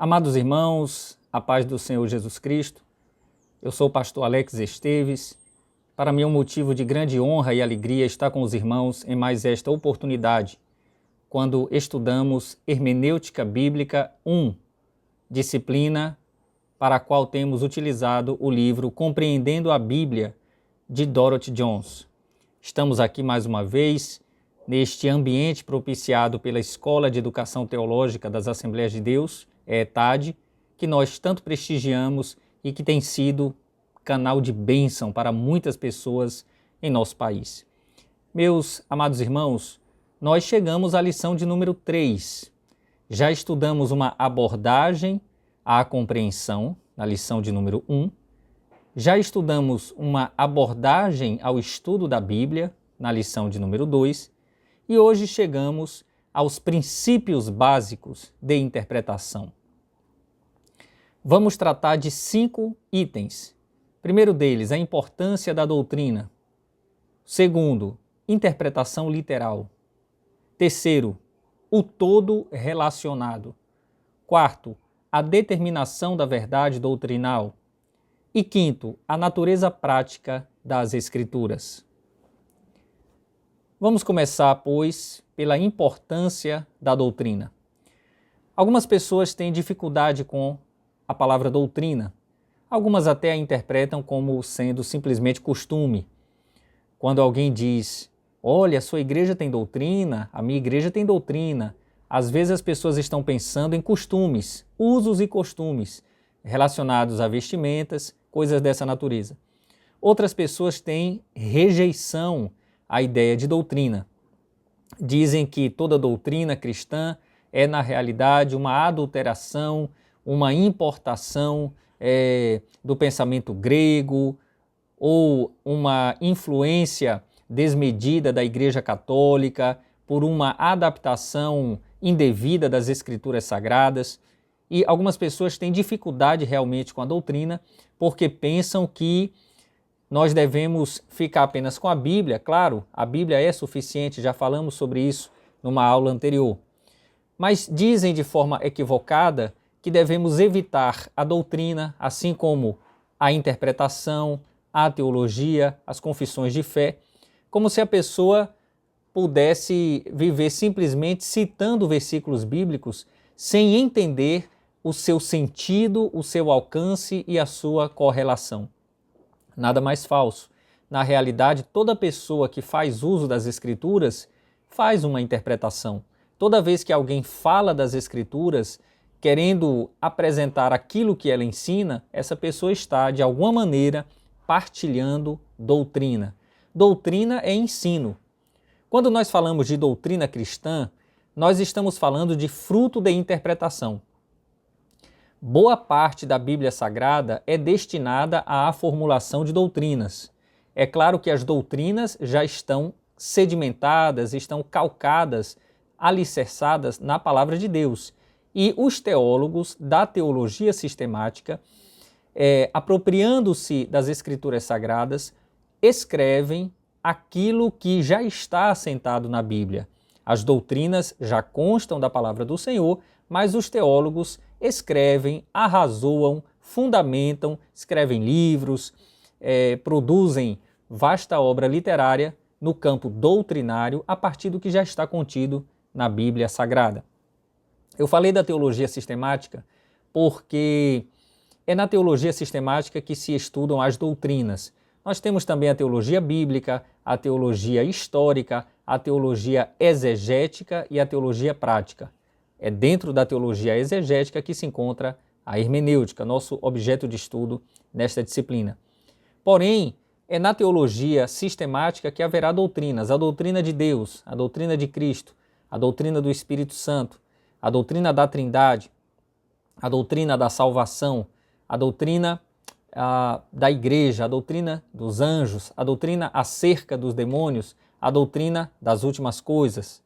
Amados irmãos, a paz do Senhor Jesus Cristo, eu sou o pastor Alex Esteves. Para mim é um motivo de grande honra e alegria estar com os irmãos em mais esta oportunidade, quando estudamos Hermenêutica Bíblica 1, disciplina para a qual temos utilizado o livro Compreendendo a Bíblia, de Dorothy Jones. Estamos aqui mais uma vez, neste ambiente propiciado pela Escola de Educação Teológica das Assembleias de Deus, ETAD, que nós tanto prestigiamos e que tem sido canal de bênção para muitas pessoas em nosso país. Meus amados irmãos, nós chegamos à lição de número 3. Já estudamos uma abordagem à compreensão, na lição de número 1. Já estudamos uma abordagem ao estudo da Bíblia, na lição de número 2. E hoje chegamos aos princípios básicos de interpretação. Vamos tratar de 5 itens. Primeiro deles, a importância da doutrina. Segundo, interpretação literal. Terceiro, o todo relacionado. Quarto, a determinação da verdade doutrinal. E quinto, a natureza prática das Escrituras. Vamos começar, pois, pela importância da doutrina. Algumas pessoas têm dificuldade com a palavra doutrina. Algumas até a interpretam como sendo simplesmente costume. Quando alguém diz, olha, a sua igreja tem doutrina, a minha igreja tem doutrina, às vezes as pessoas estão pensando em costumes, usos e costumes relacionados a vestimentas, coisas dessa natureza. Outras pessoas têm rejeição à ideia de doutrina. Dizem que toda doutrina cristã é, na realidade, uma adulteração, uma importação do pensamento grego ou uma influência desmedida da Igreja Católica por uma adaptação indevida das Escrituras Sagradas. E algumas pessoas têm dificuldade realmente com a doutrina porque pensam que nós devemos ficar apenas com a Bíblia. Claro, a Bíblia é suficiente, já falamos sobre isso numa aula anterior. Mas dizem de forma equivocada que devemos evitar a doutrina, assim como a interpretação, a teologia, as confissões de fé, como se a pessoa pudesse viver simplesmente citando versículos bíblicos sem entender o seu sentido, o seu alcance e a sua correlação. Nada mais falso. Na realidade, toda pessoa que faz uso das Escrituras faz uma interpretação. Toda vez que alguém fala das Escrituras, querendo apresentar aquilo que ela ensina, essa pessoa está, de alguma maneira, partilhando doutrina. Doutrina é ensino. Quando nós falamos de doutrina cristã, nós estamos falando de fruto de interpretação. Boa parte da Bíblia Sagrada é destinada à formulação de doutrinas. É claro que as doutrinas já estão sedimentadas, estão calcadas, alicerçadas na palavra de Deus. E os teólogos da teologia sistemática, apropriando-se das Escrituras Sagradas, escrevem aquilo que já está assentado na Bíblia. As doutrinas já constam da palavra do Senhor, mas os teólogos escrevem, arrazoam, fundamentam, escrevem livros, produzem vasta obra literária no campo doutrinário a partir do que já está contido na Bíblia Sagrada. Eu falei da teologia sistemática porque é na teologia sistemática que se estudam as doutrinas. Nós temos também a teologia bíblica, a teologia histórica, a teologia exegética e a teologia prática. É dentro da teologia exegética que se encontra a hermenêutica, nosso objeto de estudo nesta disciplina. Porém, é na teologia sistemática que haverá doutrinas, a doutrina de Deus, a doutrina de Cristo, a doutrina do Espírito Santo, a doutrina da Trindade, a doutrina da salvação, a doutrina da igreja, a doutrina dos anjos, a doutrina acerca dos demônios, a doutrina das últimas coisas,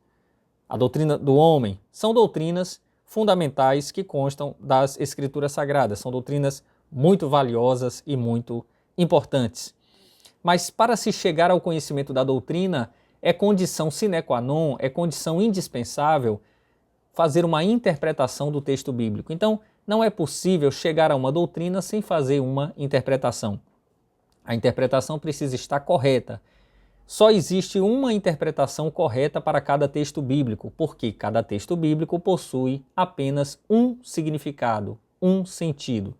a doutrina do homem. São doutrinas fundamentais que constam das Escrituras Sagradas. São doutrinas muito valiosas e muito importantes. Mas para se chegar ao conhecimento da doutrina, é condição sine qua non, é condição indispensável fazer uma interpretação do texto bíblico. Então, não é possível chegar a uma doutrina sem fazer uma interpretação. A interpretação precisa estar correta. Só existe uma interpretação correta para cada texto bíblico, porque cada texto bíblico possui apenas um significado, um sentido.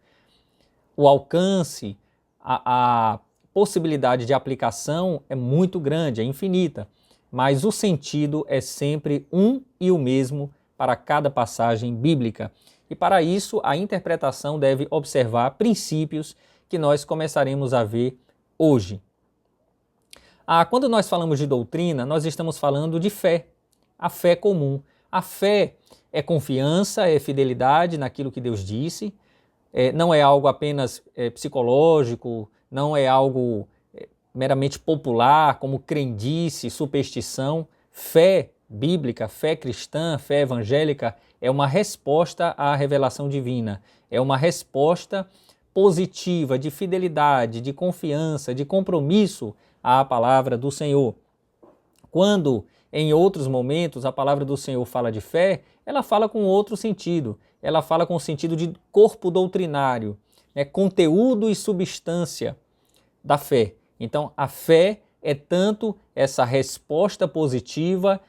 O alcance, a possibilidade de aplicação é muito grande, é infinita, mas o sentido é sempre um e o mesmo para cada passagem bíblica. E para isso, a interpretação deve observar princípios que nós começaremos a ver hoje. Quando nós falamos de doutrina, nós estamos falando de fé, a fé comum. A fé é confiança, é fidelidade naquilo que Deus disse, não é algo apenas psicológico, não é algo meramente popular, como crendice, superstição. Fé bíblica, fé cristã, fé evangélica é uma resposta à revelação divina, é uma resposta positiva, de fidelidade, de confiança, de compromisso à palavra do Senhor. Quando, em outros momentos, a palavra do Senhor fala de fé, ela fala com outro sentido. Ela fala com o sentido de corpo doutrinário, conteúdo e substância da fé. Então, a fé é tanto essa resposta positiva,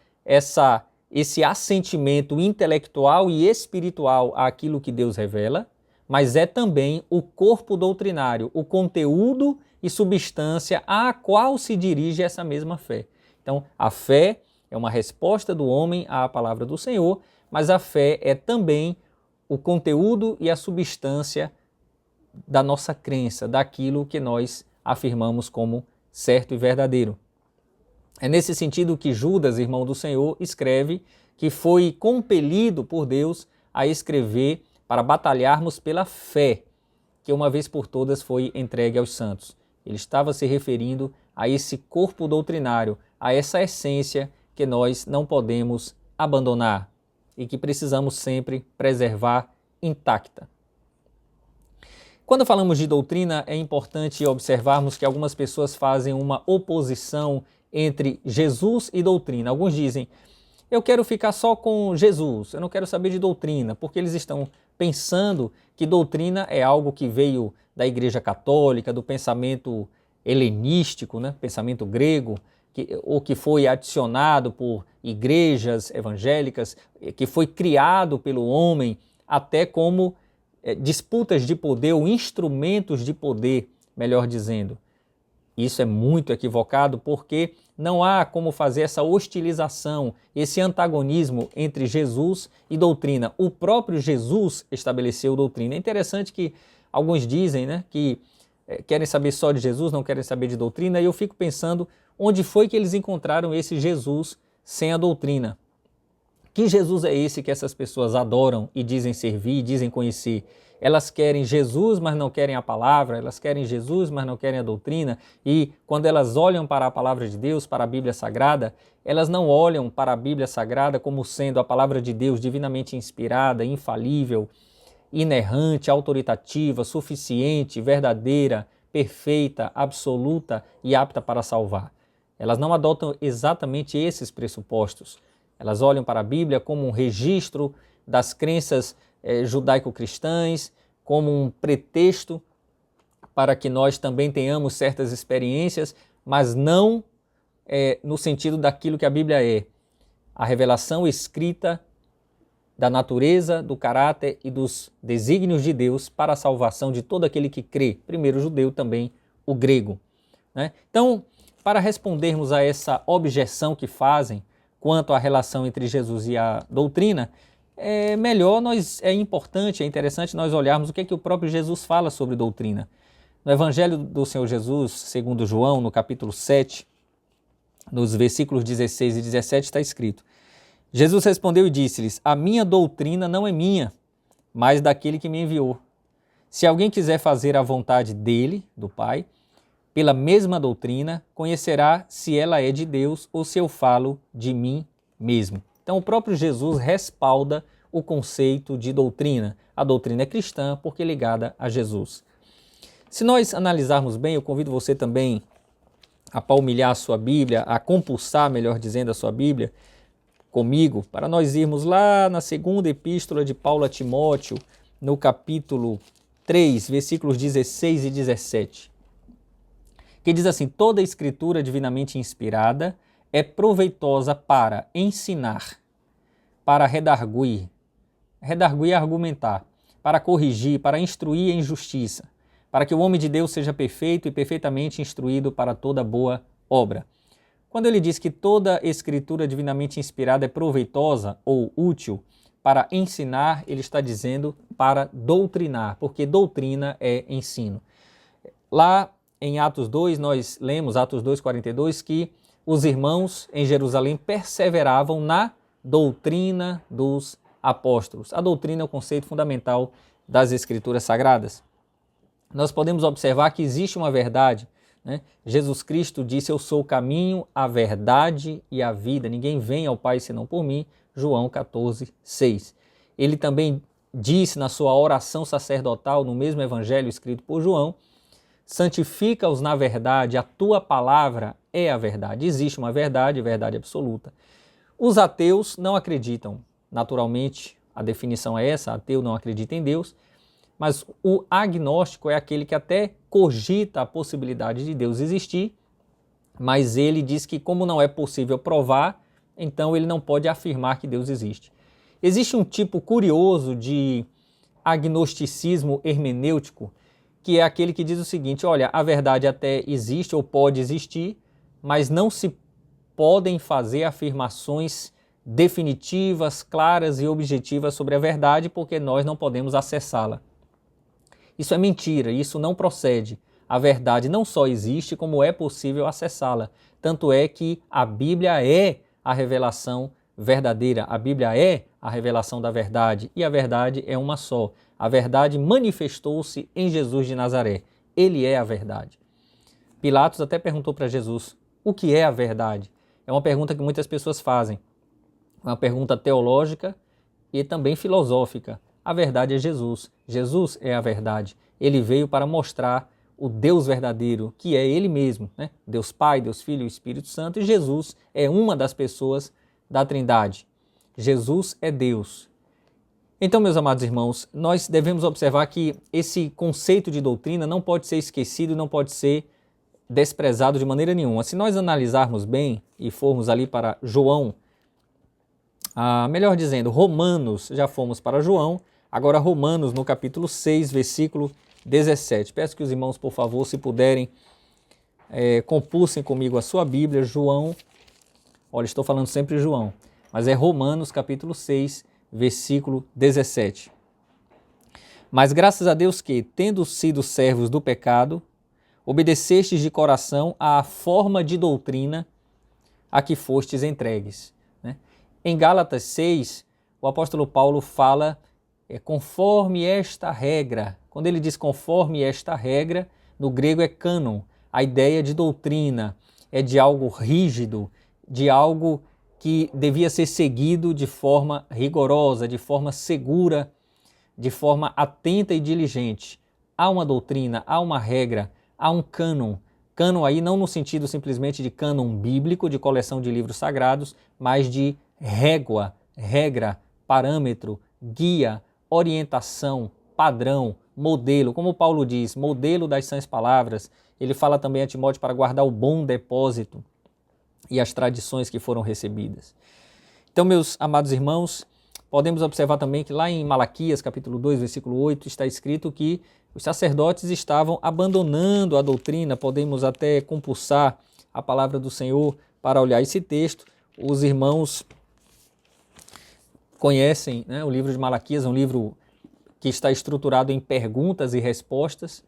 esse assentimento intelectual e espiritual àquilo que Deus revela, mas é também o corpo doutrinário, o conteúdo e substância a qual se dirige essa mesma fé. Então, a fé é uma resposta do homem à palavra do Senhor, mas a fé é também o conteúdo e a substância da nossa crença, daquilo que nós afirmamos como certo e verdadeiro. É nesse sentido que Judas, irmão do Senhor, escreve que foi compelido por Deus a escrever para batalharmos pela fé, que uma vez por todas foi entregue aos santos. Ele estava se referindo a esse corpo doutrinário, a essa essência que nós não podemos abandonar e que precisamos sempre preservar intacta. Quando falamos de doutrina, é importante observarmos que algumas pessoas fazem uma oposição entre Jesus e doutrina. Alguns dizem, eu quero ficar só com Jesus, eu não quero saber de doutrina, porque eles estão pensando que doutrina é algo que veio da Igreja Católica, do pensamento helenístico, pensamento grego, ou que foi adicionado por igrejas evangélicas, que foi criado pelo homem até como disputas de poder ou instrumentos de poder, melhor dizendo. Isso é muito equivocado porque não há como fazer essa hostilização, esse antagonismo entre Jesus e doutrina. O próprio Jesus estabeleceu doutrina. É interessante que alguns dizem que querem saber só de Jesus, não querem saber de doutrina, e eu fico pensando onde foi que eles encontraram esse Jesus sem a doutrina. Que Jesus é esse que essas pessoas adoram e dizem servir, dizem conhecer? Elas querem Jesus, mas não querem a palavra, elas querem Jesus, mas não querem a doutrina, e quando elas olham para a palavra de Deus, para a Bíblia Sagrada, elas não olham para a Bíblia Sagrada como sendo a palavra de Deus divinamente inspirada, infalível, inerrante, autoritativa, suficiente, verdadeira, perfeita, absoluta e apta para salvar. Elas não adotam exatamente esses pressupostos. Elas olham para a Bíblia como um registro das crenças judaico-cristãs, como um pretexto para que nós também tenhamos certas experiências, mas não no sentido daquilo que a Bíblia é. A revelação escrita da natureza, do caráter e dos desígnios de Deus para a salvação de todo aquele que crê, primeiro o judeu, também o grego. Então, para respondermos a essa objeção que fazem quanto à relação entre Jesus e a doutrina, é importante, é interessante nós olharmos o que o próprio Jesus fala sobre doutrina. No Evangelho do Senhor Jesus, segundo João, no capítulo 7, nos versículos 16 e 17, está escrito: Jesus respondeu e disse-lhes, a minha doutrina não é minha, mas daquele que me enviou. Se alguém quiser fazer a vontade dele, do Pai, pela mesma doutrina, conhecerá se ela é de Deus ou se eu falo de mim mesmo. Então o próprio Jesus respalda o conceito de doutrina. A doutrina é cristã porque é ligada a Jesus. Se nós analisarmos bem, eu convido você também a palmilhar a sua Bíblia, a compulsar, melhor dizendo, a sua Bíblia comigo, para nós irmos lá na segunda epístola de Paulo a Timóteo, no capítulo 3, versículos 16 e 17, que diz assim: toda escritura divinamente inspirada é proveitosa para ensinar, para redarguir é argumentar, para corrigir, para instruir em justiça, para que o homem de Deus seja perfeito e perfeitamente instruído para toda boa obra. Quando ele diz que toda escritura divinamente inspirada é proveitosa ou útil para ensinar, ele está dizendo para doutrinar, porque doutrina é ensino. Lá em Atos 2, nós lemos, Atos 2:42, que os irmãos em Jerusalém perseveravam na doutrina dos apóstolos. A doutrina é o conceito fundamental das Escrituras Sagradas. Nós podemos observar que existe uma verdade, né? Jesus Cristo disse: eu sou o caminho, a verdade e a vida. Ninguém vem ao Pai senão por mim. João 14:6. Ele também disse na sua oração sacerdotal, no mesmo evangelho escrito por João: santifica-os na verdade, a tua palavra é a verdade. Existe uma verdade, verdade absoluta. Os ateus não acreditam. Naturalmente, a definição é essa: ateu não acredita em Deus. Mas o agnóstico é aquele que até cogita a possibilidade de Deus existir, mas ele diz que, como não é possível provar, então ele não pode afirmar que Deus existe. Existe um tipo curioso de agnosticismo hermenêutico, que é aquele que diz o seguinte: olha, a verdade até existe ou pode existir, mas não se podem fazer afirmações definitivas, claras e objetivas sobre a verdade, porque nós não podemos acessá-la. Isso é mentira, isso não procede. A verdade não só existe, como é possível acessá-la. Tanto é que a Bíblia é a revelação verdadeira, a Bíblia é a revelação da verdade, e a verdade é uma só. A verdade manifestou-se em Jesus de Nazaré. Ele é a verdade. Pilatos até perguntou para Jesus: o que é a verdade? É uma pergunta que muitas pessoas fazem. Uma pergunta teológica e também filosófica. A verdade é Jesus. Jesus é a verdade. Ele veio para mostrar o Deus verdadeiro, que é Ele mesmo, né? Deus Pai, Deus Filho e Espírito Santo, e Jesus é uma das pessoas da Trindade. Jesus é Deus. Então, meus amados irmãos, nós devemos observar que esse conceito de doutrina não pode ser esquecido, não pode ser desprezado de maneira nenhuma. Se nós analisarmos bem e formos ali para João, melhor dizendo, Romanos, já fomos para João, agora Romanos no capítulo 6, versículo 17. Peço que os irmãos, por favor, se puderem, compulsem comigo a sua Bíblia, João, olha, estou falando sempre João, mas é Romanos capítulo 6, versículo 17. Mas graças a Deus que, tendo sido servos do pecado, obedecestes de coração à forma de doutrina a que fostes entregues. Né? Em Gálatas 6, o apóstolo Paulo fala conforme esta regra. Quando ele diz conforme esta regra, no grego é cânon. A ideia de doutrina é de algo rígido, de algo que devia ser seguido de forma rigorosa, de forma segura, de forma atenta e diligente. Há uma doutrina, há uma regra, há um cânon. Cânon aí não no sentido simplesmente de cânon bíblico, de coleção de livros sagrados, mas de régua, regra, parâmetro, guia, orientação, padrão, modelo. Como Paulo diz, modelo das sãs palavras. Ele fala também a Timóteo para guardar o bom depósito e as tradições que foram recebidas. Então, meus amados irmãos, podemos observar também que lá em Malaquias, capítulo 2, versículo 8, está escrito que os sacerdotes estavam abandonando a doutrina. Podemos até compulsar a palavra do Senhor para olhar esse texto. Os irmãos conhecem, né, o livro de Malaquias, é um livro que está estruturado em perguntas e respostas.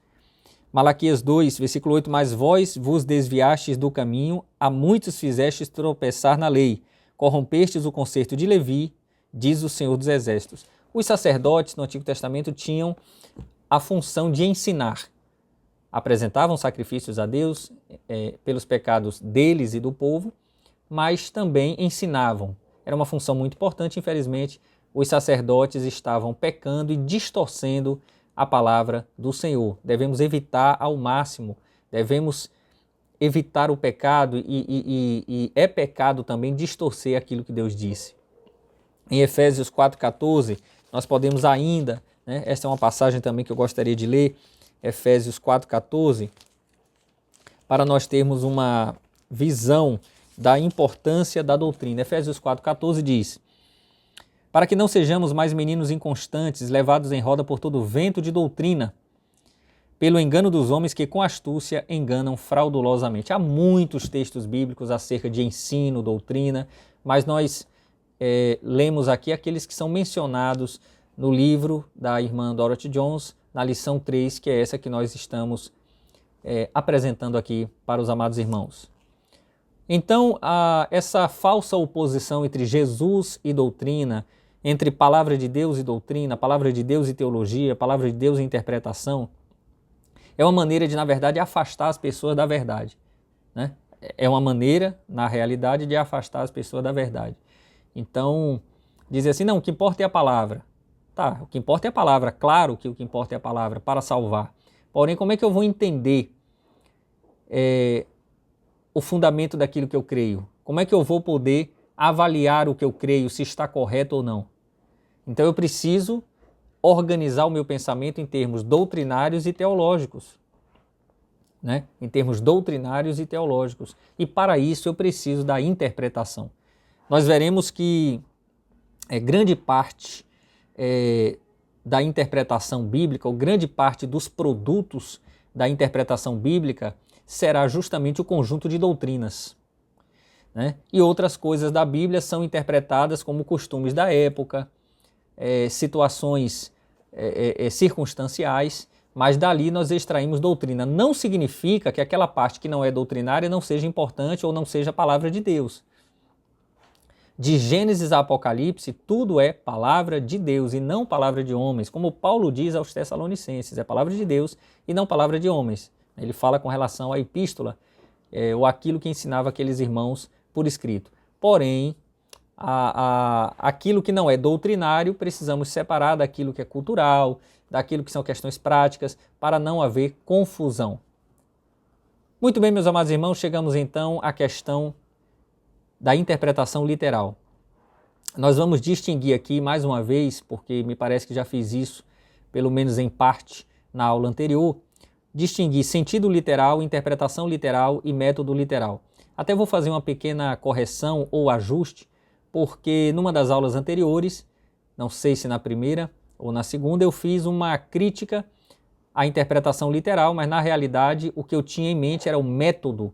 Malaquias 2, versículo 8, mas vós vos desviastes do caminho, a muitos fizestes tropeçar na lei, corrompestes o concerto de Levi, diz o Senhor dos Exércitos. Os sacerdotes no Antigo Testamento tinham a função de ensinar. Apresentavam sacrifícios a Deus pelos pecados deles e do povo, mas também ensinavam. Era uma função muito importante. Infelizmente, os sacerdotes estavam pecando e distorcendo a palavra do Senhor. Devemos evitar ao máximo, devemos evitar o pecado e é pecado também distorcer aquilo que Deus disse. Em Efésios 4,14, nós podemos ainda né? Essa é uma passagem também que eu gostaria de ler, Efésios 4,14, para nós termos uma visão da importância da doutrina. Efésios 4,14 diz: para que não sejamos mais meninos inconstantes, levados em roda por todo vento de doutrina, pelo engano dos homens que com astúcia enganam fraudulosamente. Há muitos textos bíblicos acerca de ensino, doutrina, mas nós lemos aqui aqueles que são mencionados no livro da irmã Dorothy Jones, na lição 3, que é essa que nós estamos apresentando aqui para os amados irmãos. Então, essa falsa oposição entre Jesus e doutrina, entre palavra de Deus e doutrina, palavra de Deus e teologia, palavra de Deus e interpretação, é uma maneira de, na verdade, afastar as pessoas da verdade, né? É uma maneira, na realidade, de afastar as pessoas da verdade. Então, dizer assim, não, o que importa é a palavra. Tá, o que importa é a palavra, claro que o que importa é a palavra para salvar. Porém, como é que eu vou entender o fundamento daquilo que eu creio? Como é que eu vou poder avaliar o que eu creio, se está correto ou não? Então eu preciso organizar o meu pensamento em termos doutrinários e teológicos, né? Em termos doutrinários e teológicos. E para isso eu preciso da interpretação. Nós veremos que grande parte da interpretação bíblica, ou grande parte dos produtos da interpretação bíblica, será justamente o conjunto de doutrinas, né? E outras coisas da Bíblia são interpretadas como costumes da época, situações circunstanciais, mas dali nós extraímos doutrina. Não significa que aquela parte que não é doutrinária não seja importante ou não seja a palavra de Deus. De Gênesis a Apocalipse, tudo é palavra de Deus e não palavra de homens, como Paulo diz aos Tessalonicenses, é palavra de Deus e não palavra de homens. Ele fala com relação à epístola, ou aquilo que ensinava aqueles irmãos por escrito. Porém, aquilo que não é doutrinário, precisamos separar daquilo que é cultural, daquilo que são questões práticas, para não haver confusão. Muito bem, meus amados irmãos, chegamos então à questão da interpretação literal. Nós vamos distinguir aqui mais uma vez, porque me parece que já fiz isso, pelo menos em parte, na aula anterior, distinguir sentido literal, interpretação literal e método literal. Até vou fazer uma pequena correção ou ajuste, porque numa das aulas anteriores, não sei se na primeira ou na segunda, eu fiz uma crítica à interpretação literal, mas na realidade o que eu tinha em mente era o método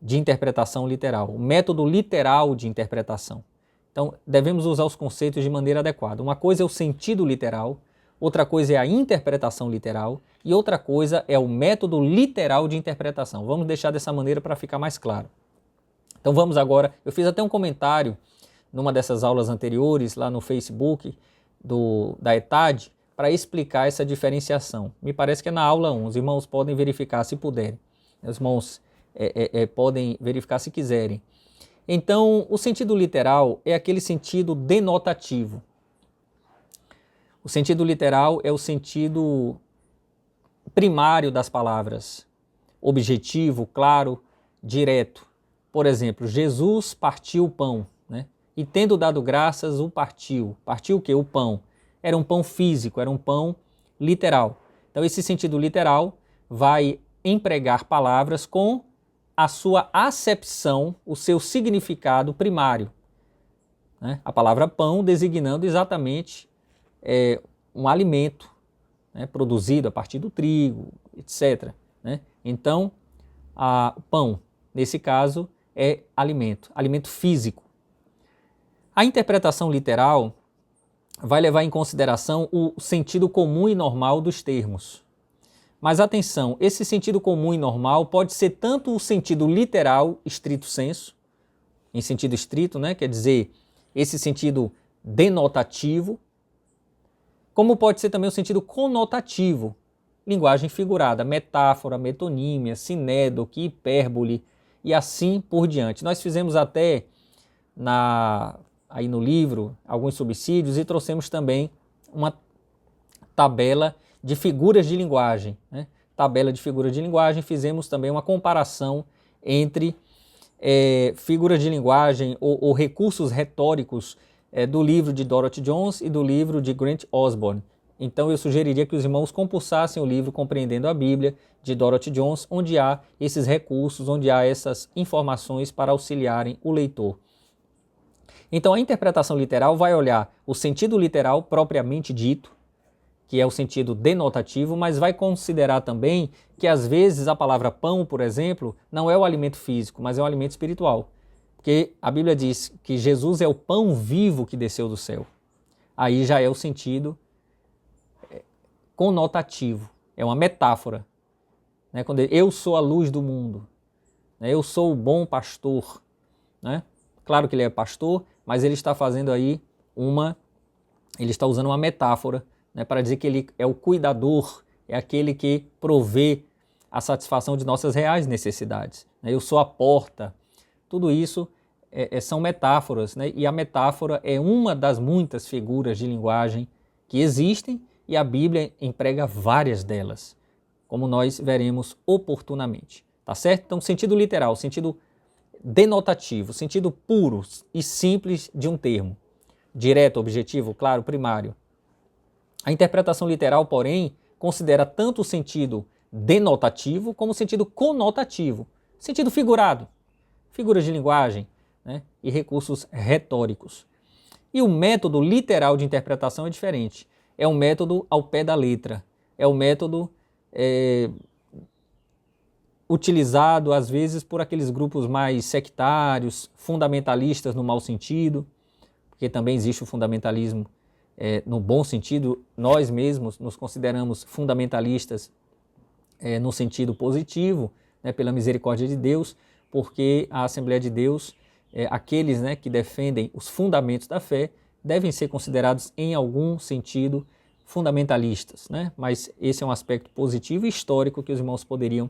de interpretação literal, o método literal de interpretação. Então, devemos usar os conceitos de maneira adequada. Uma coisa é o sentido literal, outra coisa é a interpretação literal e outra coisa é o método literal de interpretação. Vamos deixar dessa maneira para ficar mais claro. Então vamos agora, eu fiz até um comentário numa dessas aulas anteriores, lá no Facebook da ETAD, para explicar essa diferenciação. Me parece que é na aula 1, os irmãos podem verificar se puderem. Os irmãos podem verificar se quiserem. Então, o sentido literal é aquele sentido denotativo. O sentido literal é o sentido primário das palavras. Objetivo, claro, direto. Por exemplo, Jesus partiu o pão, né? E tendo dado graças, o partiu. Partiu o quê? O pão. Era um pão físico, era um pão literal. Então, esse sentido literal vai empregar palavras com a sua acepção, o seu significado primário, né? A palavra pão designando exatamente um alimento, né, produzido a partir do trigo, etc, né? Então, o pão, nesse caso, é alimento físico. A interpretação literal vai levar em consideração o sentido comum e normal dos termos. Mas atenção, esse sentido comum e normal pode ser tanto o sentido literal, estrito sensu, em sentido estrito, né? Quer dizer, esse sentido denotativo, como pode ser também o sentido conotativo, linguagem figurada, metáfora, metonímia, sinédoque, hipérbole e assim por diante. Nós fizemos até aí no livro alguns subsídios e trouxemos também uma tabela de figuras de linguagem, né? Tabela de figuras de linguagem, fizemos também uma comparação entre figuras de linguagem ou recursos retóricos do livro de Dorothy Jones e do livro de Grant Osborne. então eu sugeriria que os irmãos compulsassem o livro Compreendendo a Bíblia, de Dorothy Jones, onde há esses recursos, onde há essas informações para auxiliarem o leitor. Então a interpretação literal vai olhar o sentido literal propriamente dito, que é o sentido denotativo, mas vai considerar também que às vezes a palavra pão, por exemplo, não é o alimento físico, mas é o alimento espiritual. Porque a Bíblia diz que Jesus é o pão vivo que desceu do céu. Aí já é o sentido conotativo, é uma metáfora. Né? Quando eu sou a luz do mundo, né? Eu sou o bom pastor. Né? Claro que ele é pastor, mas ele está fazendo aí ele está usando uma metáfora, né, para dizer que ele é o cuidador, é aquele que provê a satisfação de nossas reais necessidades. Né? Eu sou a porta. Tudo isso são metáforas, né? E a metáfora é uma das muitas figuras de linguagem que existem e a Bíblia emprega várias delas, como nós veremos oportunamente. Tá certo? Então, sentido literal, sentido denotativo, sentido puro e simples de um termo. Direto, objetivo, claro, primário. A interpretação literal, porém, considera tanto o sentido denotativo como o sentido conotativo, sentido figurado, figuras de linguagem, né, e recursos retóricos. E o método literal de interpretação é diferente. É um método ao pé da letra. É um método utilizado, às vezes, por aqueles grupos mais sectários, fundamentalistas no mau sentido, porque também existe o fundamentalismo no bom sentido. Nós mesmos nos consideramos fundamentalistas no sentido positivo, né, pela misericórdia de Deus, porque a Assembleia de Deus, aqueles, né, que defendem os fundamentos da fé, devem ser considerados em algum sentido fundamentalistas, né? Mas esse é um aspecto positivo e histórico que os irmãos poderiam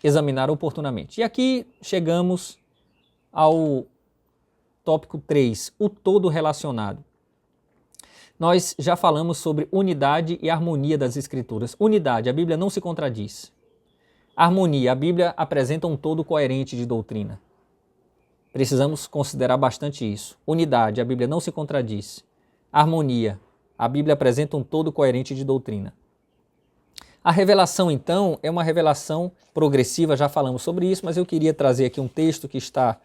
examinar oportunamente. E aqui chegamos ao tópico 3, o todo relacionado. Nós já falamos sobre unidade e harmonia das Escrituras. Unidade, a Bíblia não se contradiz. Harmonia, a Bíblia apresenta um todo coerente de doutrina. Precisamos considerar bastante isso. Unidade, a Bíblia não se contradiz. Harmonia, a Bíblia apresenta um todo coerente de doutrina. A revelação, então, é uma revelação progressiva, já falamos sobre isso, mas eu queria trazer aqui um texto que está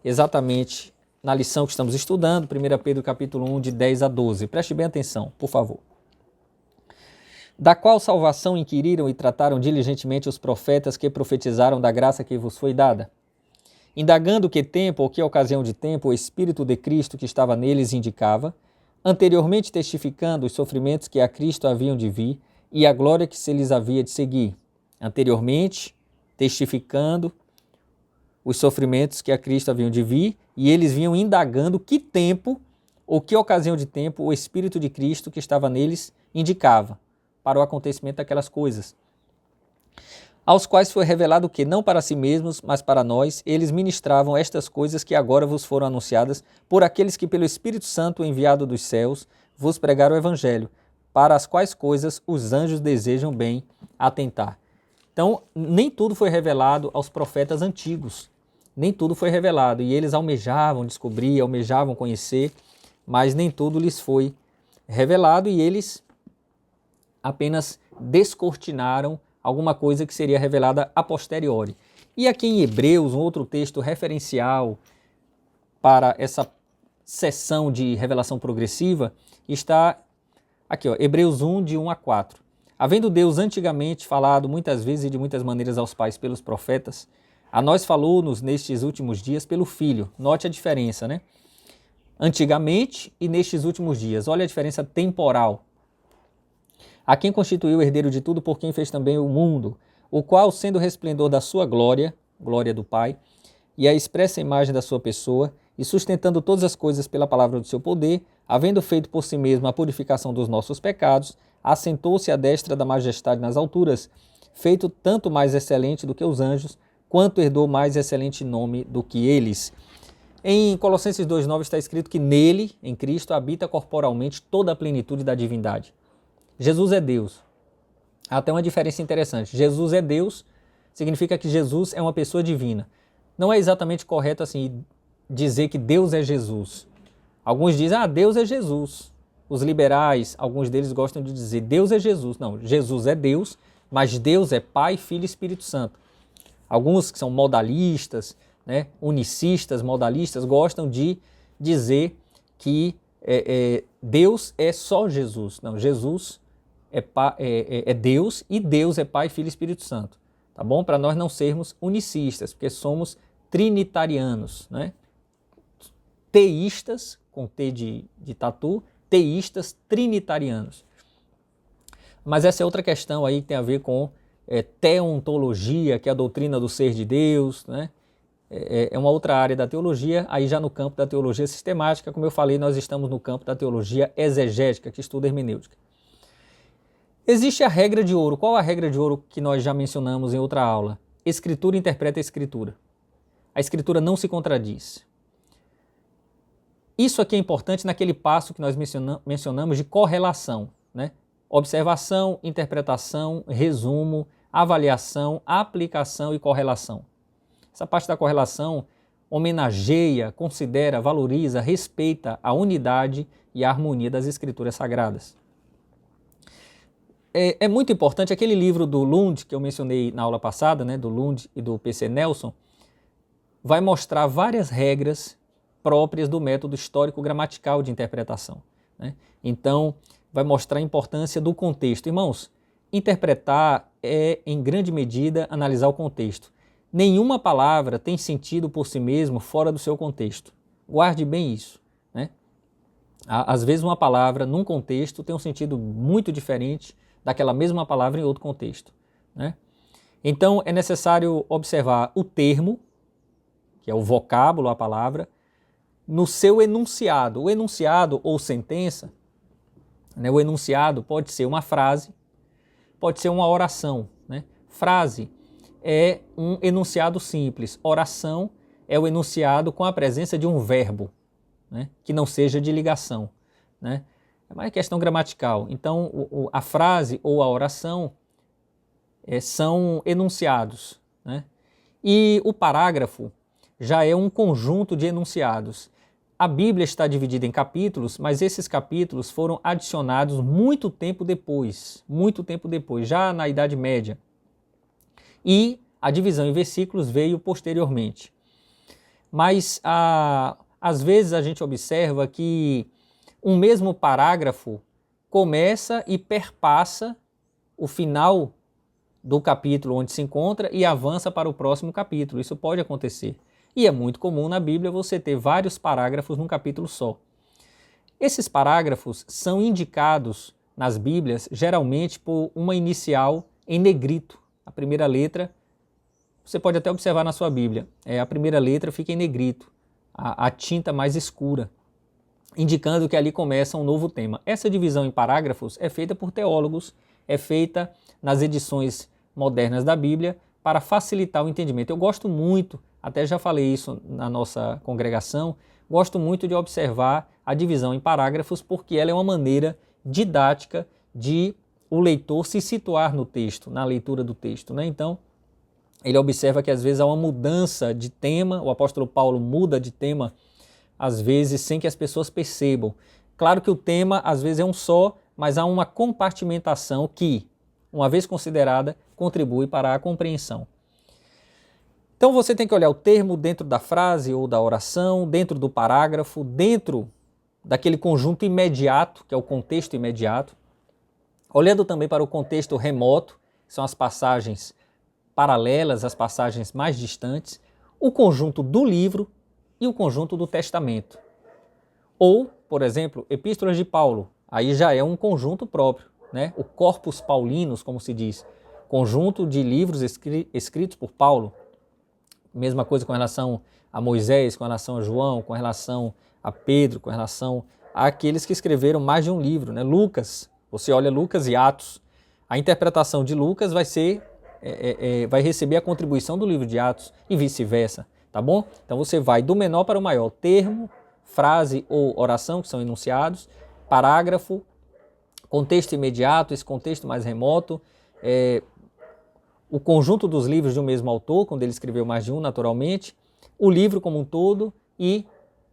exatamente na lição que estamos estudando, 1 Pedro capítulo 1, de 10 a 12. Preste bem atenção, por favor. Da qual salvação inquiriram e trataram diligentemente os profetas que profetizaram da graça que vos foi dada? Indagando que tempo ou que ocasião de tempo o Espírito de Cristo que estava neles indicava, anteriormente testificando os sofrimentos que a Cristo haviam de vir e a glória que se lhes havia de seguir. Anteriormente testificando os sofrimentos que a Cristo haviam de vir, e eles vinham indagando que tempo ou que ocasião de tempo o Espírito de Cristo que estava neles indicava para o acontecimento daquelas coisas, aos quais foi revelado que, não para si mesmos, mas para nós, eles ministravam estas coisas que agora vos foram anunciadas por aqueles que pelo Espírito Santo enviado dos céus vos pregaram o Evangelho, para as quais coisas os anjos desejam bem atentar. Então, nem tudo foi revelado aos profetas antigos, nem tudo foi revelado, e eles almejavam descobrir, almejavam conhecer, mas nem tudo lhes foi revelado, e eles apenas descortinaram alguma coisa que seria revelada a posteriori. E aqui em Hebreus, um outro texto referencial para essa seção de revelação progressiva, está aqui, Hebreus 1, de 1 a 4. Havendo Deus antigamente falado muitas vezes e de muitas maneiras aos pais pelos profetas, a nós falou-nos nestes últimos dias pelo Filho. Note a diferença, né? Antigamente e nestes últimos dias. Olha a diferença temporal. A quem constituiu o herdeiro de tudo, por quem fez também o mundo, o qual, sendo o resplendor da sua glória, glória do Pai, e a expressa imagem da sua pessoa, e sustentando todas as coisas pela palavra do seu poder, havendo feito por si mesmo a purificação dos nossos pecados, assentou-se à destra da majestade nas alturas, feito tanto mais excelente do que os anjos, quanto herdou mais excelente nome do que eles. Em Colossenses 2,9 está escrito que nele, em Cristo, habita corporalmente toda a plenitude da divindade. Jesus é Deus. Há até uma diferença interessante. Jesus é Deus, significa que Jesus é uma pessoa divina. Não é exatamente correto assim dizer que Deus é Jesus. Alguns dizem, Deus é Jesus. Os liberais, alguns deles gostam de dizer Deus é Jesus. Não, Jesus é Deus, mas Deus é Pai, Filho e Espírito Santo. Alguns que são modalistas, né, unicistas, modalistas, gostam de dizer que Deus é só Jesus. Não, Jesus é Deus e Deus é Pai, Filho e Espírito Santo. Tá bom? Para nós não sermos unicistas, porque somos trinitarianos, né? Teístas, com T de tatu, teístas trinitarianos. Mas essa é outra questão aí que tem a ver com teontologia, que é a doutrina do ser de Deus, né? É uma outra área da teologia, aí já no campo da teologia sistemática. Como eu falei, nós estamos no campo da teologia exegética, que estuda hermenêutica. Existe a regra de ouro. Qual a regra de ouro que nós já mencionamos em outra aula? Escritura interpreta a Escritura. A Escritura não se contradiz. Isso aqui é importante naquele passo que nós mencionamos de correlação, né? Observação, interpretação, resumo, avaliação, aplicação e correlação. Essa parte da correlação homenageia, considera, valoriza, respeita a unidade e a harmonia das Escrituras Sagradas. É muito importante aquele livro do Lund, que eu mencionei na aula passada, né, do Lund e do P.C. Nelson, vai mostrar várias regras próprias do método histórico-gramatical de interpretação, né? Então, vai mostrar a importância do contexto. Irmãos, interpretar é, em grande medida, analisar o contexto. Nenhuma palavra tem sentido por si mesmo fora do seu contexto. Guarde bem isso, né? Às vezes uma palavra, num contexto, tem um sentido muito diferente daquela mesma palavra em outro contexto, né? Então, é necessário observar o termo, que é o vocábulo, a palavra, no seu enunciado. O enunciado ou sentença, né? O enunciado pode ser uma frase, pode ser uma oração, né? Frase é um enunciado simples. Oração é o enunciado com a presença de um verbo, né, que não seja de ligação, né? É uma questão gramatical. Então, a frase ou a oração são enunciados, né? E o parágrafo já é um conjunto de enunciados. A Bíblia está dividida em capítulos, mas esses capítulos foram adicionados muito tempo depois, já na Idade Média. E a divisão em versículos veio posteriormente. Mas às vezes a gente observa que um mesmo parágrafo começa e perpassa o final do capítulo onde se encontra e avança para o próximo capítulo. Isso pode acontecer. E é muito comum na Bíblia você ter vários parágrafos num capítulo só. Esses parágrafos são indicados nas Bíblias geralmente por uma inicial em negrito. A primeira letra, você pode até observar na sua Bíblia, a primeira letra fica em negrito, a tinta mais escura, indicando que ali começa um novo tema. Essa divisão em parágrafos é feita por teólogos, é feita nas edições modernas da Bíblia para facilitar o entendimento. Eu gosto muito, até já falei isso na nossa congregação, gosto muito de observar a divisão em parágrafos porque ela é uma maneira didática de o leitor se situar no texto, na leitura do texto, né? Então, ele observa que às vezes há uma mudança de tema, o apóstolo Paulo muda de tema, às vezes sem que as pessoas percebam. Claro que o tema às vezes é um só, mas há uma compartimentação que, uma vez considerada, contribui para a compreensão. Então você tem que olhar o termo dentro da frase ou da oração, dentro do parágrafo, dentro daquele conjunto imediato, que é o contexto imediato, olhando também para o contexto remoto, que são as passagens paralelas, as passagens mais distantes, o conjunto do livro e o conjunto do testamento. Ou, por exemplo, epístolas de Paulo, aí já é um conjunto próprio, né? O corpus paulinos, como se diz, conjunto de livros escritos por Paulo. Mesma coisa com relação a Moisés, com relação a João, com relação a Pedro, com relação àqueles que escreveram mais de um livro, né? Lucas, você olha Lucas e Atos, a interpretação de Lucas vai receber a contribuição do livro de Atos e vice-versa, tá bom? Então você vai do menor para o maior, termo, frase ou oração, que são enunciados, parágrafo, contexto imediato, esse contexto mais remoto, o conjunto dos livros de um mesmo autor, quando ele escreveu mais de um, naturalmente, o livro como um todo e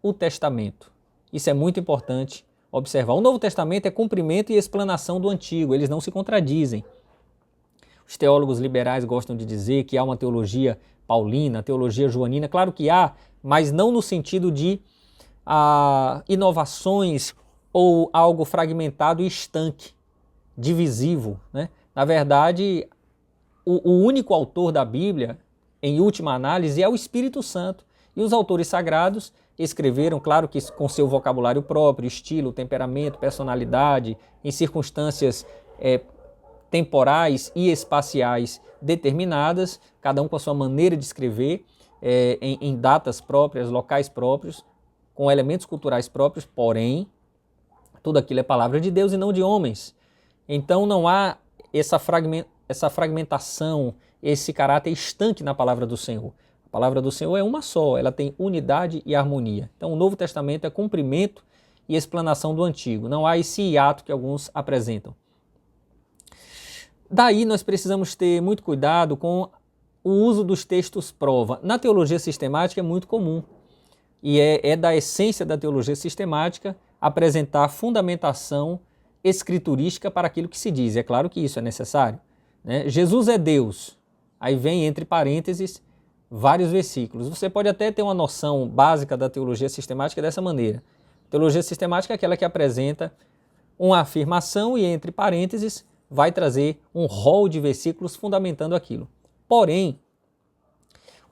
o testamento. Isso é muito importante observar. O Novo Testamento é cumprimento e explanação do Antigo, eles não se contradizem. Os teólogos liberais gostam de dizer que há uma teologia paulina, teologia joanina. Claro que há, mas não no sentido de inovações ou algo fragmentado e estanque, divisivo, né? Na verdade, o único autor da Bíblia, em última análise, é o Espírito Santo. E os autores sagrados escreveram, claro que com seu vocabulário próprio, estilo, temperamento, personalidade, em circunstâncias temporais e espaciais determinadas, cada um com a sua maneira de escrever, em datas próprias, locais próprios, com elementos culturais próprios, porém, tudo aquilo é palavra de Deus e não de homens. Então não há essa fragmentação, esse caráter estanque na palavra do Senhor. A palavra do Senhor é uma só, ela tem unidade e harmonia. Então o Novo Testamento é cumprimento e explanação do Antigo. Não há esse hiato que alguns apresentam. Daí nós precisamos ter muito cuidado com o uso dos textos prova. Na teologia sistemática é muito comum e é da essência da teologia sistemática apresentar fundamentação escriturística para aquilo que se diz. É claro que isso é necessário, né? Jesus é Deus. Aí vem entre parênteses vários versículos. Você pode até ter uma noção básica da teologia sistemática dessa maneira. Teologia sistemática é aquela que apresenta uma afirmação e entre parênteses vai trazer um rol de versículos fundamentando aquilo. Porém,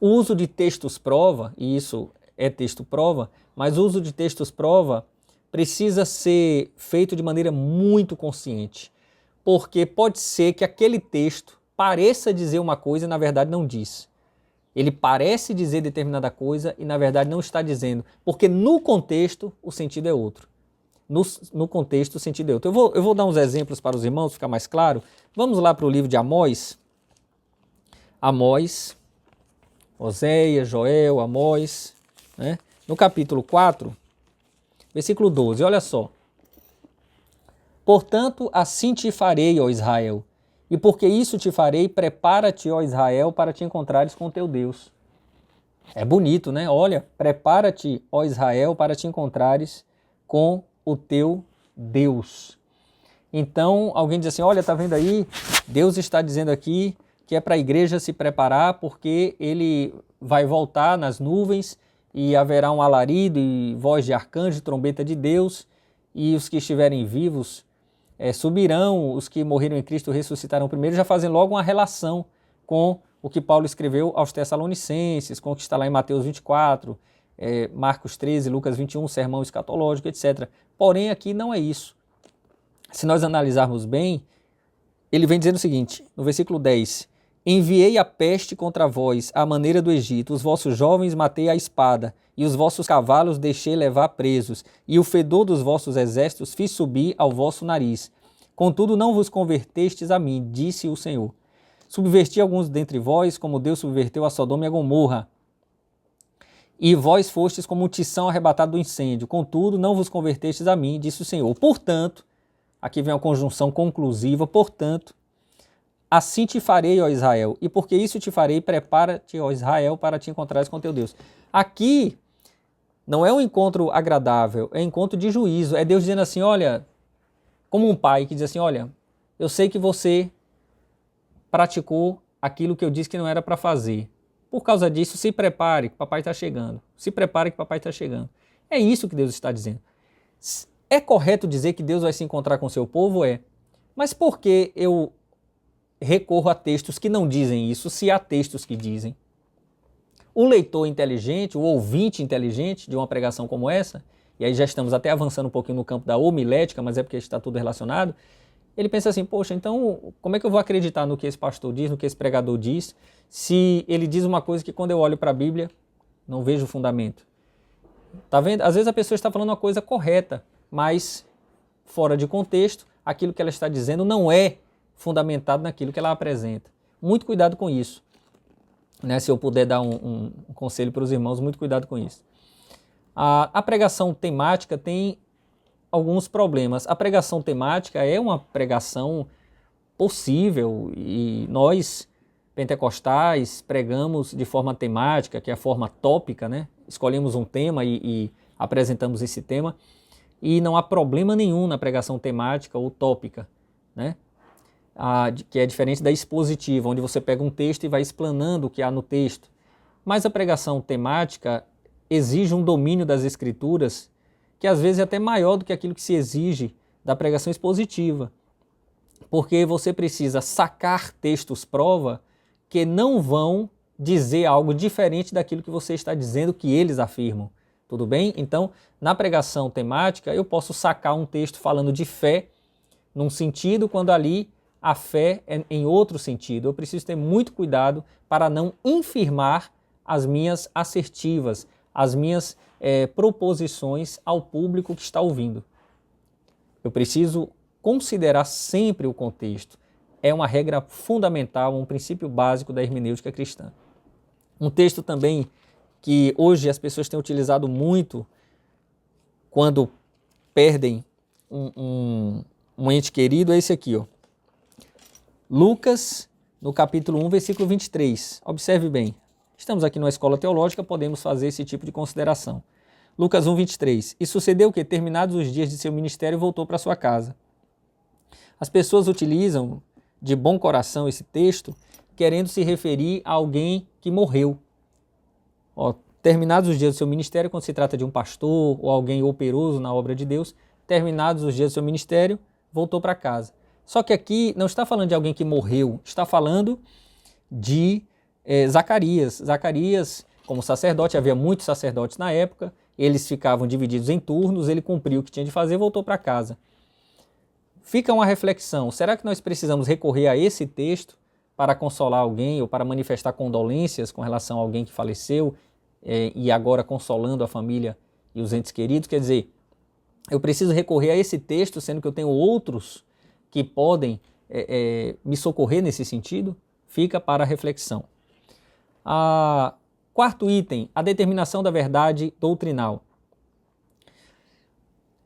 o uso de textos prova, e isso é texto prova, mas o uso de textos prova precisa ser feito de maneira muito consciente, porque pode ser que aquele texto pareça dizer uma coisa e na verdade não diz. Ele parece dizer determinada coisa e na verdade não está dizendo, porque no contexto o sentido é outro. No contexto o sentido é outro. Eu vou dar uns exemplos para os irmãos, ficar mais claro. Vamos lá para o livro de Amós. Amós, Oséias, Joel, Amós, né? No capítulo 4, versículo 12, olha só. Portanto, assim te farei, ó Israel, e porque isso te farei, prepara-te, ó Israel, para te encontrares com teu Deus. É bonito, né? Olha, prepara-te, ó Israel, para te encontrares com o teu Deus. Então, alguém diz assim, olha, tá vendo aí? Deus está dizendo aqui que é para a igreja se preparar porque ele vai voltar nas nuvens e haverá um alarido e voz de arcanjo, trombeta de Deus, e os que estiverem vivos subirão, os que morreram em Cristo ressuscitarão primeiro, já fazem logo uma relação com o que Paulo escreveu aos Tessalonicenses, com o que está lá em Mateus 24, Marcos 13, Lucas 21, sermão escatológico, etc. Porém, aqui não é isso. Se nós analisarmos bem, ele vem dizendo o seguinte, no versículo 10, enviei a peste contra vós, à maneira do Egito, os vossos jovens matei à espada, e os vossos cavalos deixei levar presos, e o fedor dos vossos exércitos fiz subir ao vosso nariz. Contudo, não vos convertestes a mim, disse o Senhor. Subverti alguns dentre vós, como Deus subverteu a Sodoma e a Gomorra. E vós fostes como um tição arrebatado do incêndio. Contudo, não vos convertestes a mim, disse o Senhor. Portanto, aqui vem a conjunção conclusiva, portanto, assim te farei, ó Israel, e porque isso te farei, prepara-te, ó Israel, para te encontrares com teu Deus. Aqui não é um encontro agradável, é um encontro de juízo. É Deus dizendo assim, olha, como um pai que diz assim, olha, eu sei que você praticou aquilo que eu disse que não era para fazer. Por causa disso, se prepare que papai está chegando. Se prepare que papai está chegando. É isso que Deus está dizendo. É correto dizer que Deus vai se encontrar com o seu povo? É. Mas por que eu recorro a textos que não dizem isso, se há textos que dizem? O leitor inteligente, o ouvinte inteligente de uma pregação como essa, e aí já estamos até avançando um pouquinho no campo da homilética, mas é porque está tudo relacionado, ele pensa assim, poxa, então como é que eu vou acreditar no que esse pastor diz, no que esse pregador diz, se ele diz uma coisa que quando eu olho para a Bíblia, não vejo fundamento? Tá vendo? Às vezes a pessoa está falando uma coisa correta, mas fora de contexto, aquilo que ela está dizendo não é fundamentado naquilo que ela apresenta. Muito cuidado com isso. Né? Se eu puder dar um conselho para os irmãos, muito cuidado com isso. A pregação temática tem alguns problemas. A pregação temática é uma pregação possível e nós, pentecostais, pregamos de forma temática, que é a forma tópica, né? Escolhemos um tema e apresentamos esse tema. e não há problema nenhum na pregação temática ou tópica, né? Que é diferente da expositiva, onde você pega um texto e vai explanando o que há no texto. Mas a pregação temática exige um domínio das escrituras que às vezes é até maior do que aquilo que se exige da pregação expositiva, porque você precisa sacar textos prova que não vão dizer algo diferente daquilo que você está dizendo que eles afirmam. Tudo bem? Então, na pregação temática, eu posso sacar um texto falando de fé num sentido, quando ali a fé é em outro sentido. Eu preciso ter muito cuidado para não infirmar as minhas assertivas, as minhas proposições ao público que está ouvindo. Eu preciso considerar sempre o contexto. É uma regra fundamental, um princípio básico da hermenêutica cristã. Um texto também que hoje as pessoas têm utilizado muito quando perdem um ente querido é esse aqui, ó. Lucas, no capítulo 1, versículo 23. Observe bem. Estamos aqui numa escola teológica, podemos fazer esse tipo de consideração. Lucas 1, 23. E sucedeu que, terminados os dias de seu ministério, voltou para sua casa. As pessoas utilizam de bom coração esse texto, querendo se referir a alguém que morreu. Terminados os dias do seu ministério, quando se trata de um pastor ou alguém operoso na obra de Deus, terminados os dias do seu ministério, voltou para casa. Só que aqui não está falando de alguém que morreu, está falando de Zacarias. Zacarias, como sacerdote, havia muitos sacerdotes na época, eles ficavam divididos em turnos, ele cumpriu o que tinha de fazer e voltou para casa. Fica uma reflexão, será que nós precisamos recorrer a esse texto para consolar alguém ou para manifestar condolências com relação a alguém que faleceu e agora consolando a família e os entes queridos? Quer dizer, eu preciso recorrer a esse texto, sendo que eu tenho outros que podem me socorrer nesse sentido? Fica para a reflexão. Quarto item, a determinação da verdade doutrinal.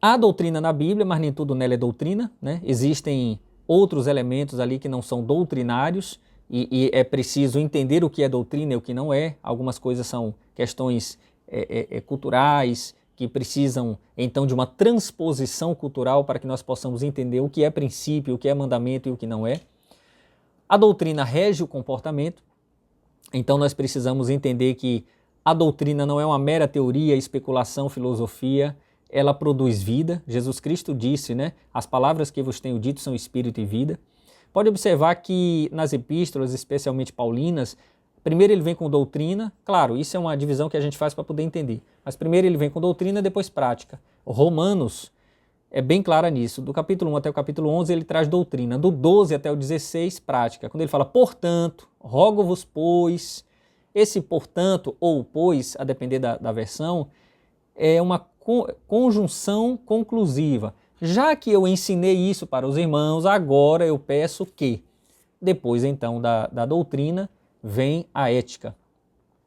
Há doutrina na Bíblia, mas nem tudo nela é doutrina, né? Existem outros elementos ali que não são doutrinários e é preciso entender o que é doutrina e o que não é. Algumas coisas são questões culturais que precisam, então, de uma transposição cultural para que nós possamos entender o que é princípio, o que é mandamento e o que não é. A doutrina rege o comportamento, então nós precisamos entender que a doutrina não é uma mera teoria, especulação, filosofia, ela produz vida. Jesus Cristo disse, né? As palavras que vos tenho dito são espírito e vida. Pode observar que nas epístolas, especialmente paulinas, primeiro ele vem com doutrina, claro, isso é uma divisão que a gente faz para poder entender, mas primeiro ele vem com doutrina, depois prática. Romanos é bem clara nisso, do capítulo 1 até o capítulo 11 ele traz doutrina, do 12 até o 16 prática. Quando ele fala, portanto, rogo-vos, pois, esse portanto ou pois, a depender da versão, é uma conjunção conclusiva. Já que eu ensinei isso para os irmãos, agora eu peço que, depois então da doutrina, vem a ética.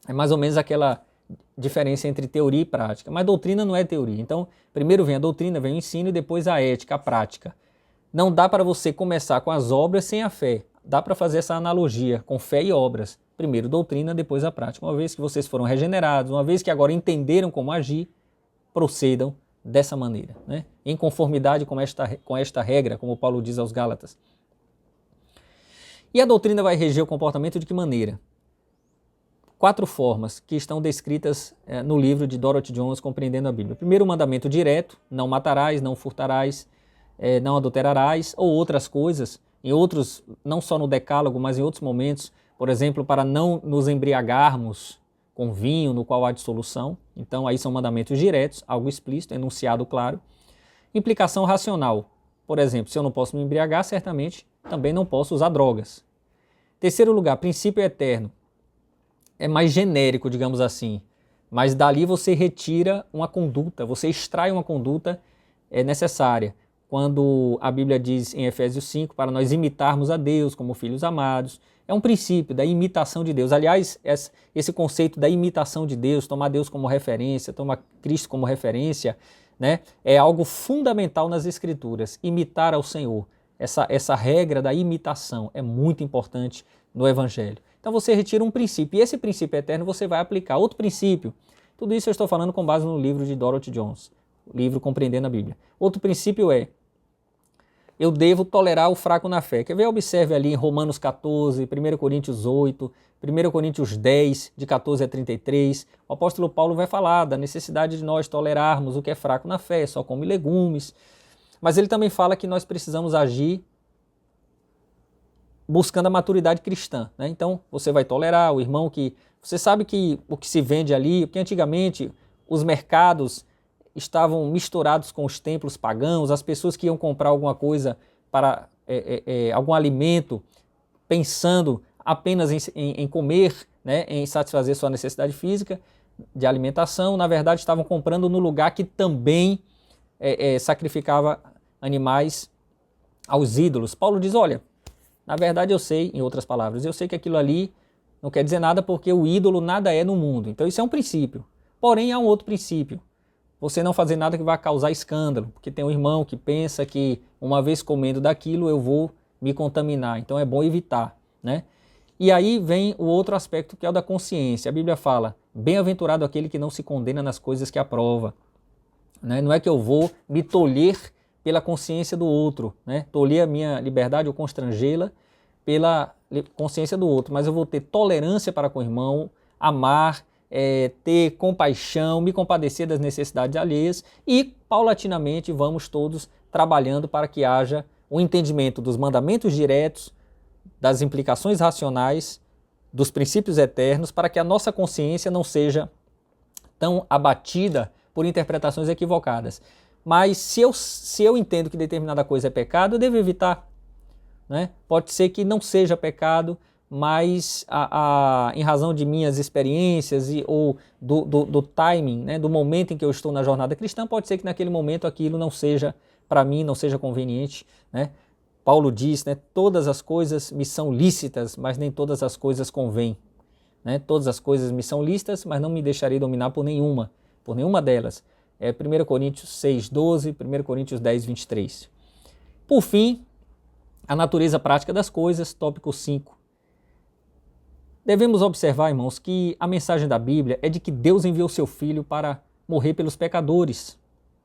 É mais ou menos aquela diferença entre teoria e prática. Mas doutrina não é teoria. Então, primeiro vem a doutrina, vem o ensino e depois a ética, a prática. Não dá para você começar com as obras sem a fé. Dá para fazer essa analogia com fé e obras. Primeiro doutrina, depois a prática. Uma vez que vocês foram regenerados, uma vez que agora entenderam como agir, procedam dessa maneira, né? Em conformidade com esta regra, como Paulo diz aos Gálatas. E a doutrina vai reger o comportamento de que maneira? 4 formas que estão descritas no livro de Dorothy Jones, Compreendendo a Bíblia. Primeiro, o mandamento direto, não matarás, não furtarás, não adulterarás, ou outras coisas, em outros, não só no decálogo, mas em outros momentos, por exemplo, para não nos embriagarmos com vinho no qual há dissolução. Então aí são mandamentos diretos, algo explícito, enunciado claro. Implicação racional. Por exemplo, se eu não posso me embriagar, certamente também não posso usar drogas. Terceiro lugar, princípio eterno. É mais genérico, digamos assim, mas dali você retira uma conduta, você extrai uma conduta necessária. Quando a Bíblia diz em Efésios 5, para nós imitarmos a Deus como filhos amados, é um princípio da imitação de Deus. Aliás, esse conceito da imitação de Deus, tomar Deus como referência, tomar Cristo como referência, né, é algo fundamental nas Escrituras, imitar ao Senhor. Essa regra da imitação é muito importante no Evangelho. Então você retira um princípio, e esse princípio eterno você vai aplicar. Outro princípio, tudo isso eu estou falando com base no livro de Dorothy Jones. o livro Compreendendo a Bíblia. Outro princípio é, eu devo tolerar o fraco na fé. Quer ver? Observe ali em Romanos 14, 1 Coríntios 8, 1 Coríntios 10, de 14 a 33. O apóstolo Paulo vai falar da necessidade de nós tolerarmos o que é fraco na fé, só come legumes. Mas ele também fala que nós precisamos agir buscando a maturidade cristã, né? Então, você vai tolerar o irmão que... Você sabe que o que se vende ali, porque antigamente os mercados estavam misturados com os templos pagãos, as pessoas que iam comprar alguma coisa para algum alimento, pensando apenas em comer, né, em satisfazer sua necessidade física de alimentação, na verdade estavam comprando no lugar que também sacrificava animais aos ídolos. Paulo diz, olha, na verdade eu sei, em outras palavras, eu sei que aquilo ali não quer dizer nada porque o ídolo nada é no mundo. Então isso é um princípio. Porém há um outro princípio. Você não fazer nada que vai causar escândalo, porque tem um irmão que pensa que uma vez comendo daquilo eu vou me contaminar, então é bom evitar, né? E aí vem o outro aspecto que é o da consciência. A Bíblia fala, bem-aventurado aquele que não se condena nas coisas que aprova, né? Não é que eu vou me tolher pela consciência do outro, né? Tolher a minha liberdade ou constrangê-la pela consciência do outro, mas eu vou ter tolerância para com o irmão, amar, ter compaixão, me compadecer das necessidades alheias e, paulatinamente, vamos todos trabalhando para que haja o entendimento dos mandamentos diretos, das implicações racionais, dos princípios eternos, para que a nossa consciência não seja tão abatida por interpretações equivocadas. Mas se eu entendo que determinada coisa é pecado, eu devo evitar, né? Pode ser que não seja pecado, mas em razão de minhas experiências ou do timing, né, do momento em que eu estou na jornada cristã, pode ser que naquele momento aquilo não seja para mim, não seja conveniente, né? Paulo diz, né, todas as coisas me são lícitas, mas nem todas as coisas convêm, né? Todas as coisas me são lícitas, mas não me deixarei dominar por nenhuma delas. 1 Coríntios 6, 12, 1 Coríntios 10, 23. Por fim, a natureza prática das coisas, tópico 5. Devemos observar, irmãos, que a mensagem da Bíblia é de que Deus enviou seu Filho para morrer pelos pecadores.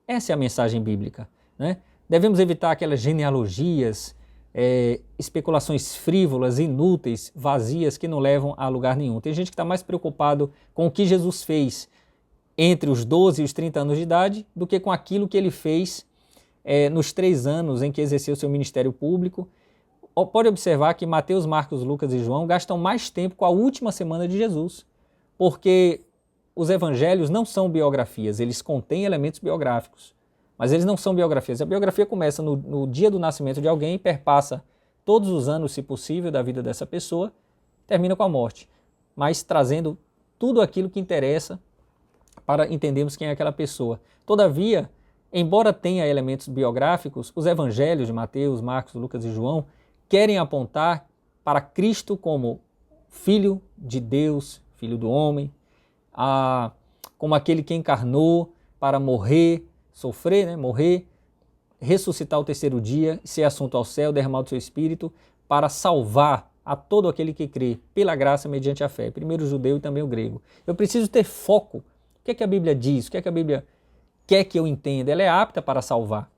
Essa é a mensagem bíblica, né? Devemos evitar aquelas genealogias, especulações frívolas, inúteis, vazias, que não levam a lugar nenhum. Tem gente que está mais preocupado com o que Jesus fez entre os 12 e os 30 anos de idade do que com aquilo que ele fez nos 3 anos em que exerceu seu ministério público. Pode observar que Mateus, Marcos, Lucas e João gastam mais tempo com a última semana de Jesus, porque os evangelhos não são biografias, eles contêm elementos biográficos, mas eles não são biografias. A biografia começa no dia do nascimento de alguém, perpassa todos os anos, se possível, da vida dessa pessoa, termina com a morte, mas trazendo tudo aquilo que interessa para entendermos quem é aquela pessoa. Todavia, embora tenha elementos biográficos, os evangelhos de Mateus, Marcos, Lucas e João querem apontar para Cristo como Filho de Deus, Filho do homem, como aquele que encarnou para morrer, sofrer, né, morrer, ressuscitar ao terceiro dia, ser assunto ao céu, derramar do seu Espírito, para salvar a todo aquele que crê, pela graça mediante a fé, primeiro o judeu e também o grego. Eu preciso ter foco. O que é que a Bíblia diz? O que é que a Bíblia quer que eu entenda? Ela é apta para salvar.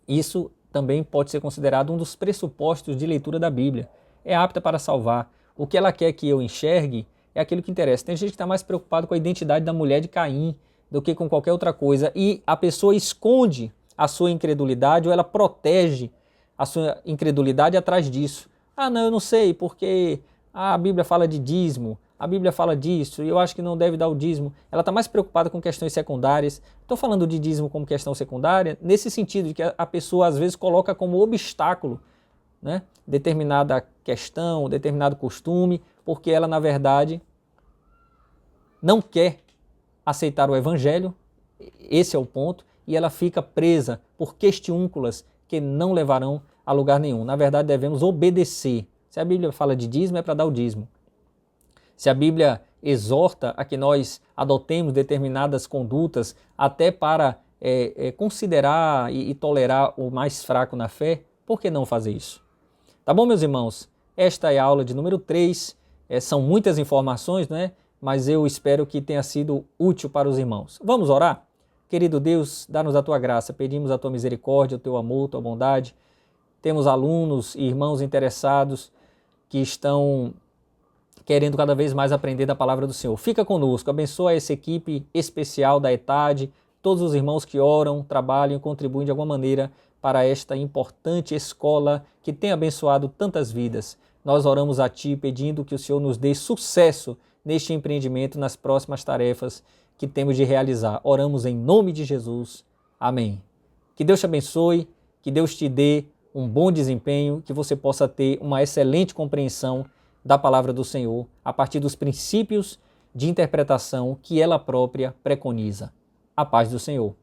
Isso também pode ser considerado um dos pressupostos de leitura da Bíblia. É apta para salvar. O que ela quer que eu enxergue é aquilo que interessa. Tem gente que está mais preocupado com a identidade da mulher de Caim do que com qualquer outra coisa. E a pessoa esconde a sua incredulidade ou ela protege a sua incredulidade atrás disso. Ah, não, eu não sei, porque a Bíblia fala de dízimo, a Bíblia fala disso, e eu acho que não deve dar o dízimo. Ela está mais preocupada com questões secundárias. Estou falando de dízimo como questão secundária, nesse sentido de que a pessoa às vezes coloca como obstáculo, né, determinada questão, determinado costume, porque ela, na verdade, não quer aceitar o Evangelho, esse é o ponto, e ela fica presa por questiúnculas que não levarão a lugar nenhum. Na verdade, devemos obedecer. Se a Bíblia fala de dízimo, é para dar o dízimo. Se a Bíblia exorta a que nós adotemos determinadas condutas até para considerar e tolerar o mais fraco na fé, por que não fazer isso? Tá bom, meus irmãos? Esta é a aula de número 3. São muitas informações, né? Mas eu espero que tenha sido útil para os irmãos. Vamos orar? Querido Deus, dá-nos a tua graça, pedimos a tua misericórdia, o teu amor, a tua bondade. Temos alunos e irmãos interessados que estão querendo cada vez mais aprender da palavra do Senhor. Fica conosco, abençoa essa equipe especial da ETAD, todos os irmãos que oram, trabalham e contribuem de alguma maneira para esta importante escola que tem abençoado tantas vidas. Nós oramos a Ti pedindo que o Senhor nos dê sucesso neste empreendimento, nas próximas tarefas que temos de realizar. Oramos em nome de Jesus. Amém. Que Deus te abençoe, que Deus te dê um bom desempenho, que você possa ter uma excelente compreensão da palavra do Senhor a partir dos princípios de interpretação que ela própria preconiza. A paz do Senhor.